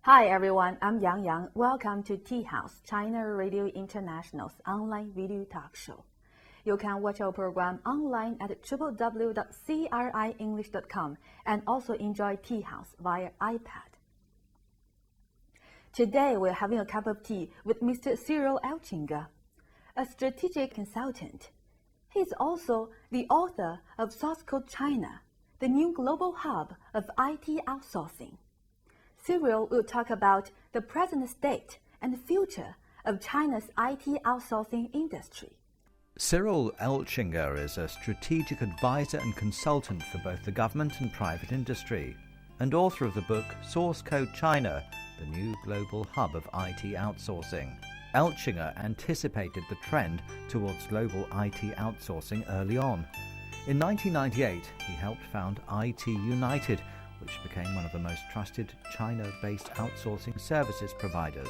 Hi everyone, I'm Yang Yang. Welcome to Tea House, China Radio International's online video talk show. You can watch our program online at www.CRIEnglish.com and also enjoy Tea House via iPad. Today we're having a cup of tea with Mr. CyrillEltschinger, a strategic consultant. He's also the author of Source Code China, the new global hub of IT outsourcing. Cyril will talk about the present state and future of China's IT outsourcing industry. CyrillEltschinger is a strategic advisor and consultant for both the government and private industry, and author of the book Source Code China, the new global hub of IT outsourcing. Eltschinger anticipated the trend towards global IT outsourcing early on. In 1998, he helped found IT United, which became one of the most trusted China-based outsourcing services providers.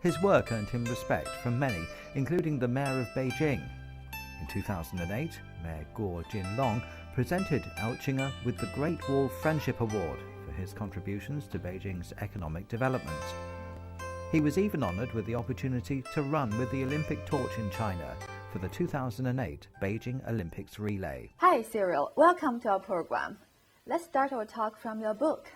His work earned him respect from many, including the mayor of Beijing. In 2008, Mayor Guo Jinlong presented Eltschinger with the Great Wall Friendship Award for his contributions to Beijing's economic development. He was even honored with the opportunity to run with the Olympic torch in China for the 2008 Beijing Olympics relay. Hi Cyril, welcome to our program. Let's start our talk from your book.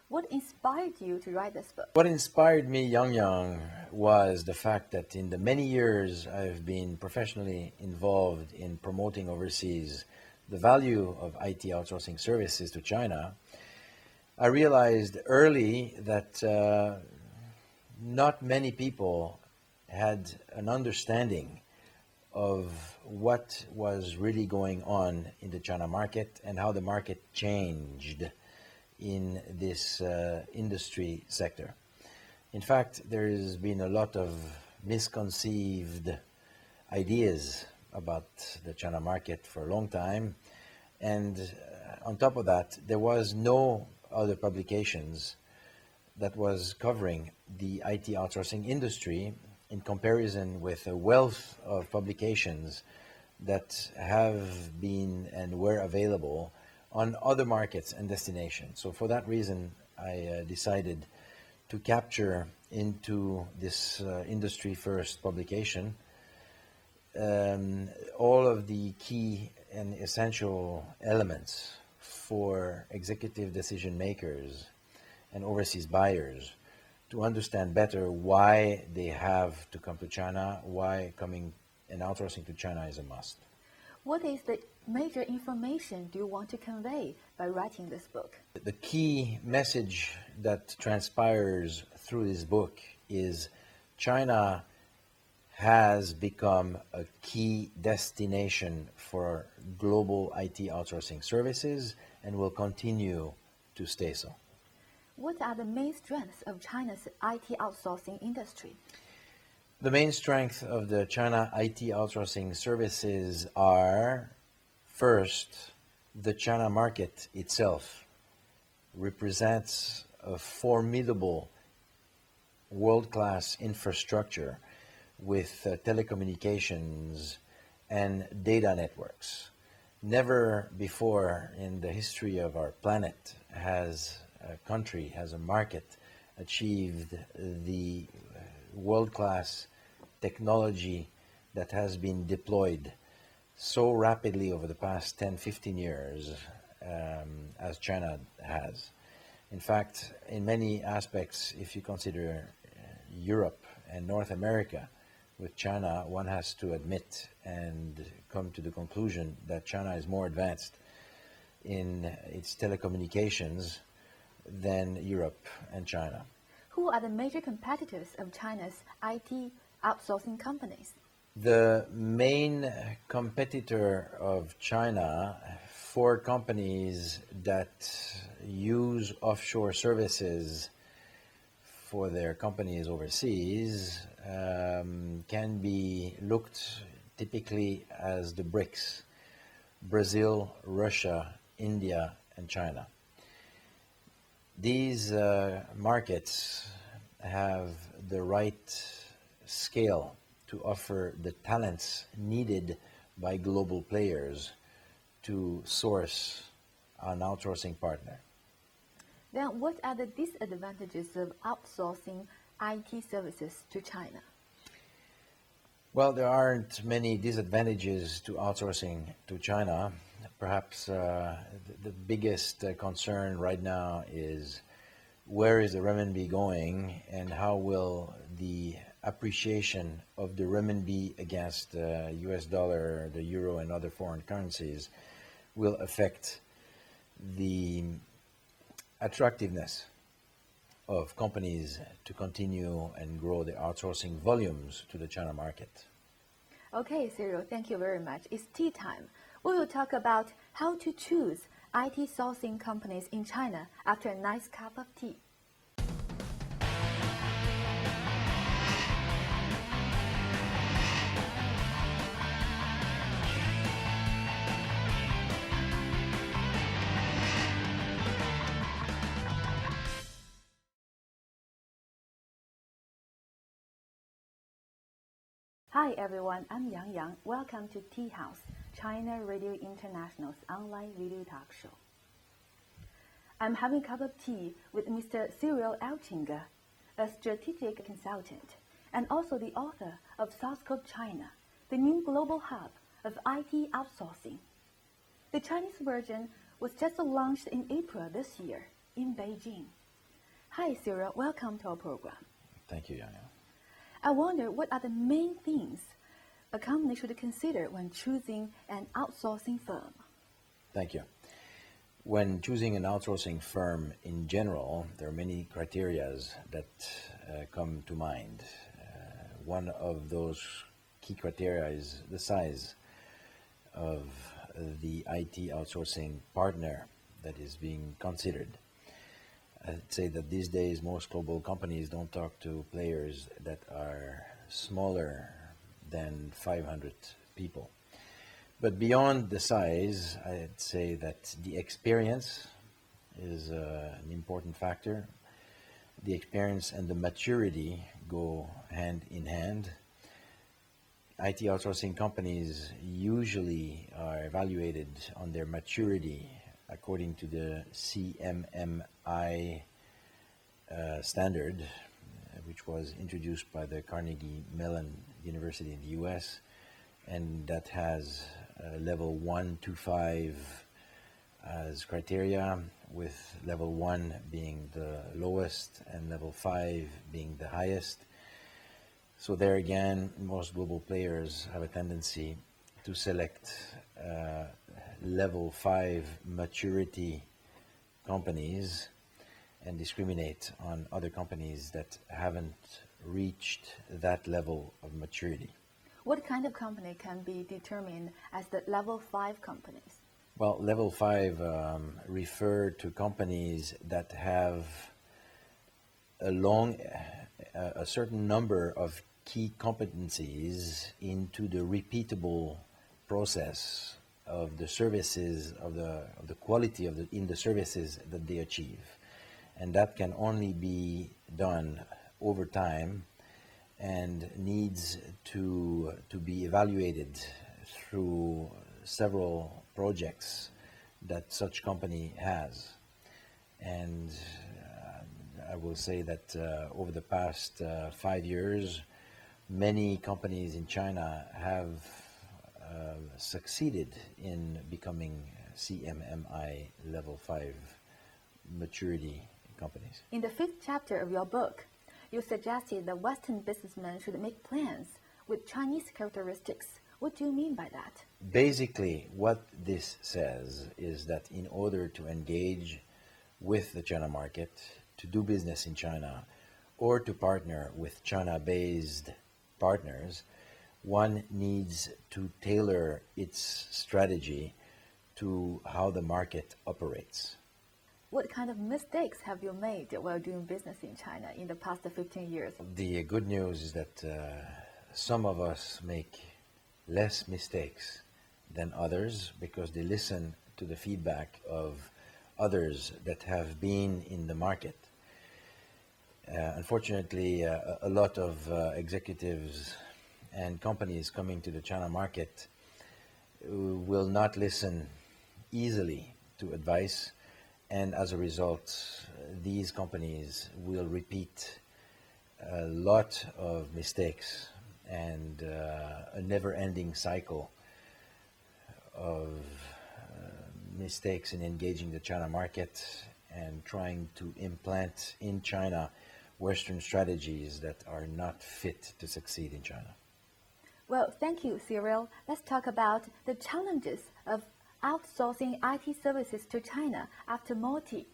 What inspired you to write this book? What inspired me, Yang, was the fact that in the many years I've been professionally involved in promoting overseas the value of IT outsourcing services to China. I realized early that not many people had an understanding of what was really going on in the China market and how the market changed in this industry sector. In fact, there has been a lot of misconceived ideas about the China market for a long time, and on top of that, there was no other publications that was covering the IT outsourcing industry in comparison with a wealth of publications that have been and were available on other markets and destinations. So for that reason, I decided to capture into this industry first publication all of the key and essential elements for executive decision makers and overseas buyers to understand better why they have to come to China, why coming and outsourcing to China is a must. What is the major information do you want to convey by writing this book? The key message that transpires through this book is China has become a key destination for global IT outsourcing services and will continue to stay so. What are the main strengths of China's IT outsourcing industry? The main strength of the China IT outsourcing services are, first, the China market itself represents a formidable world-class infrastructure with telecommunications and data networks. Never before in the history of our planet has a country, has a market achieved the world-class technology that has been deployed so rapidly over the past 10-15 years as China has. In fact, in many aspects, if you consider Europe and North America with China, one has to admit and come to the conclusion that China is more advanced in its telecommunications than Europe and China. Who are the major competitors of China's IT outsourcing companies? The main competitor of China for companies that use offshore services for their companies overseas can be looked typically as the BRICS: Brazil, Russia, India, and China. These markets have the right scale to offer the talents needed by global players to source an outsourcing partner. Then what are the disadvantages of outsourcing IT services to China? Well, there aren't many disadvantages to outsourcing to China. Perhaps the biggest concern right now is where is the renminbi going and how will the appreciation of the renminbi against the US dollar, the euro, and other foreign currencies will affect the attractiveness of companies to continue and grow their outsourcing volumes to the China market. Okay, Cyril, thank you very much. It's tea time. We will talk about how to choose IT sourcing companies in China after a nice cup of tea. Hi everyone, I'm Yang Yang. Welcome to Tea House, China Radio International's online video talk show. I'm having a cup of tea with Mr. CyrillEltschinger, a strategic consultant and also the author of Source Code China, the new global hub of IT outsourcing. The Chinese version was just launched in April this year in Beijing. Hi Cyril, welcome to our program. Thank you, Yang Yang. I wonder what are the main things a company should consider when choosing an outsourcing firm? Thank you. When choosing an outsourcing firm in general, there are many criteria that come to mind. One of those key criteria is the size of the IT outsourcing partner that is being considered. I'd say that these days most global companies don't talk to players that are smaller than 500 people. But beyond the size, I'd say that the experience is an important factor. The experience and the maturity go hand in hand. IT outsourcing companies usually are evaluated on their maturity according to the CMMI standard, which was introduced by the Carnegie Mellon University in the US, and that has level 1 to 5 as criteria, with level 1 being the lowest and level 5 being the highest. So there again, most global players have a tendency to select level 5 maturity companies and discriminate on other companies that haven't reached that level of maturity. What kind of company can be determined as the level 5 companies? Well, level 5 refer to companies that have a certain number of key competencies into the repeatable process of the services, of the quality in the services that they achieve. And that can only be done over time and needs to be evaluated through several projects that such company has. And I will say that over the past 5 years, many companies in China have succeeded in becoming CMMI level 5 maturity companies. In the 5th chapter of your book, you suggested that Western businessmen should make plans with Chinese characteristics. What do you mean by that? Basically, what this says is that in order to engage with the China market, to do business in China, or to partner with China-based partners, one needs to tailor its strategy to how the market operates. What kind of mistakes have you made while doing business in China in the past 15 years? The good news is that some of us make less mistakes than others because they listen to the feedback of others that have been in the market. Unfortunately, a lot of executives and companies coming to the China market will not listen easily to advice And as a result, these companies will repeat a lot of mistakes and a never-ending cycle of mistakes in engaging the China market and trying to implant in China Western strategies that are not fit to succeed in China. Well, thank you, Cyril. Let's talk about the challenges of outsourcing IT services to China after Multi.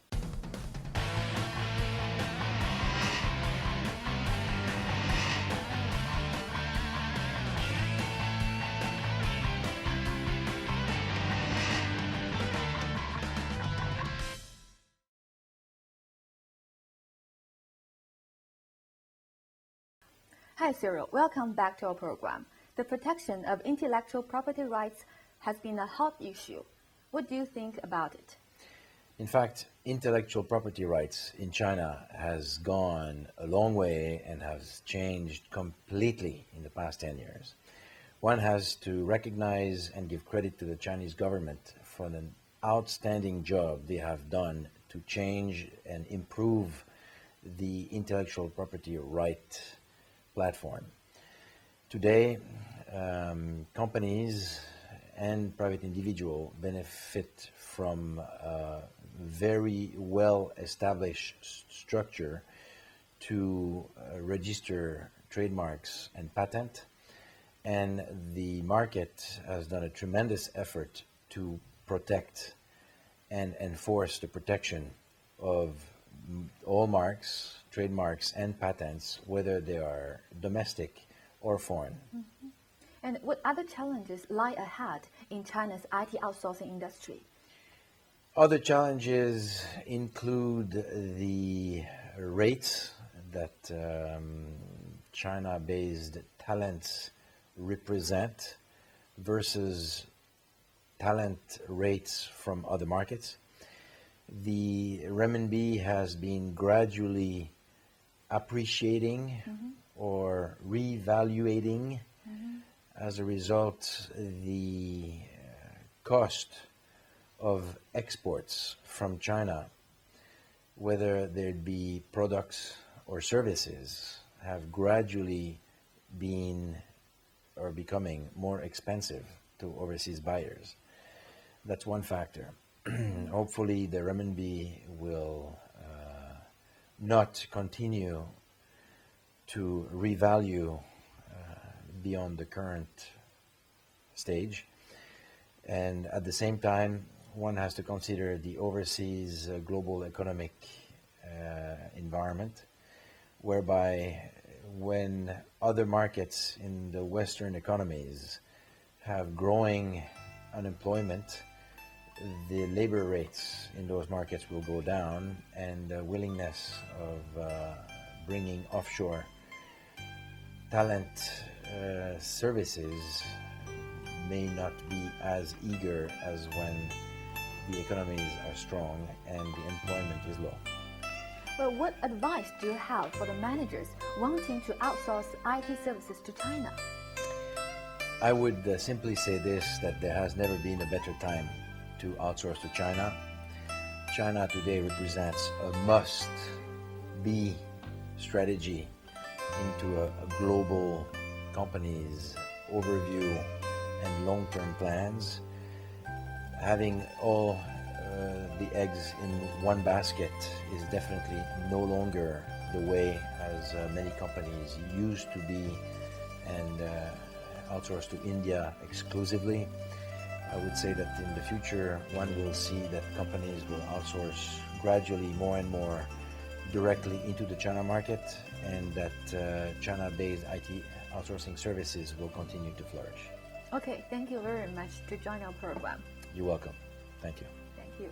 Hi, Cyril. Welcome back to our program. The protection of intellectual property rights has been a hot issue. What do you think about it? In fact, intellectual property rights in China has gone a long way and has changed completely in the past 10 years. One has to recognize and give credit to the Chinese government for an outstanding job they have done to change and improve the intellectual property right platform. Today, companies and private individuals benefit from a very well-established structure to register trademarks and patent, and the market has done a tremendous effort to protect and enforce the protection of all marks, trademarks, and patents, whether they are domestic or foreign. Mm-hmm. And what other challenges lie ahead in China's IT outsourcing industry? Other challenges include the rates that China-based talents represent versus talent rates from other markets. The renminbi has been gradually appreciating or revaluating. As a result, the cost of exports from China, whether there be products or services, have gradually been or becoming more expensive to overseas buyers. That's one factor. Hopefully the renminbi will not continue to revalue beyond the current stage. And at the same time, one has to consider the overseas global economic environment, whereby when other markets in the Western economies have growing unemployment, the labor rates in those markets will go down, and the willingness of bringing offshore talent services may not be as eager as when the economies are strong and the employment is low. Well, what advice do you have for the managers wanting to outsource IT services to China? I would simply say this, that there has never been a better time to outsource to China. China today represents a must-be strategy into a global company's overview and long-term plans. Having all the eggs in one basket is definitely no longer the way as many companies used to be and outsource to India exclusively. I would say that in the future, one will see that companies will outsource gradually more and more directly into the China market, and that China-based IT outsourcing services will continue to flourish. Okay, thank you very much to join our program. You're welcome. Thank you. Thank you.